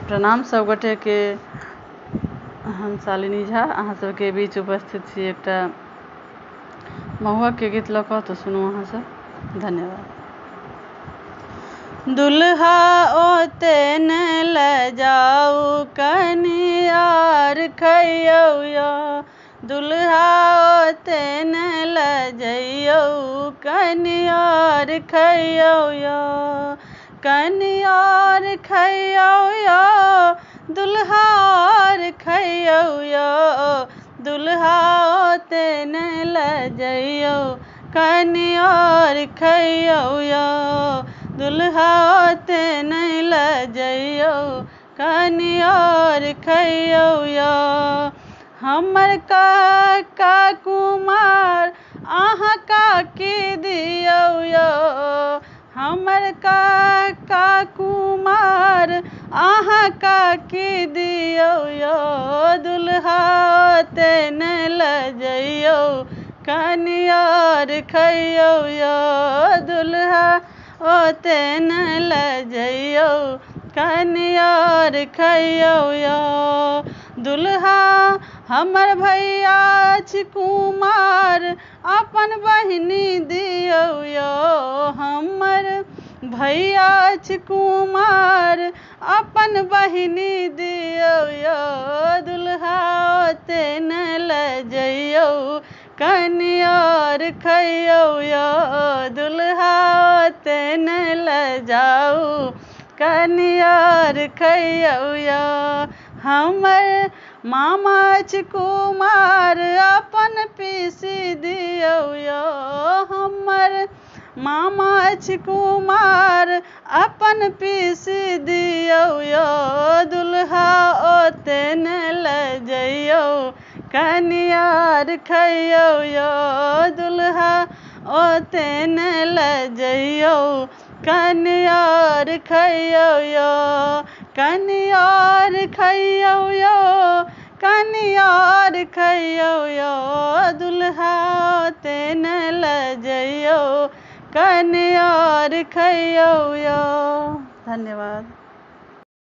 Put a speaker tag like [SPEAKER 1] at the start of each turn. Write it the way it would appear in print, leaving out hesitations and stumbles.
[SPEAKER 1] प्रणाम सब गोटे के। हम शालिनी झा अहाँ सबके बीच उपस्थित छी एकटा महुआ के गीत लऽ कऽ, तो सुनू अहाँ सब। धन्यवाद। दुल्हा ओते न ले जाऊ कनियार खइयौ यो, दुल्हा ओते न ले जइयौ कनियार खइयौ यो, कनियार खइयौ यो, दुल्हा और खइयौ यो, दुल्हा ओते न ले जइयौ कनियार खइयौ यो, दुल्हा ओते न ले जइयौ कनियार खइयौ यो। हमर काका कुमार अहाँ काकी दियौ यो, हमर काका कुमार अहाँ काकी दियौ यो, दुल्हा ओते न ले जइयौ कनियार खइयौ यो, दुल्हा ओते न ले जइयौ कनियार खइयौ यो। दुल्हा हमर भैया अछि कुमार अपन बहिनी दियौ यो, हमर भैया अछि कुमार अपन बहिनी दियौ यो, दुल्हा ओते न ले जइयौ कनियार खइयौ यो, दुल्हा ओते न ले जाऊ कनियार खइयौ यो। हमर मामा अछि कुमार अपन पीसी दियौ यो, हमर मामा अछि कुमार अपन पीसी दियौ यो, दुल्हा ओते न ले जइयौ कनियार खइयौ यो, दुल्हा ओते न ले जइयौ कनियार खइयौ यो, कनियार खइयौ यो, कनियार खइयौ यो, दुल्हा ओते न ले जइयौ कनियार खइयौ यो। धन्यवाद।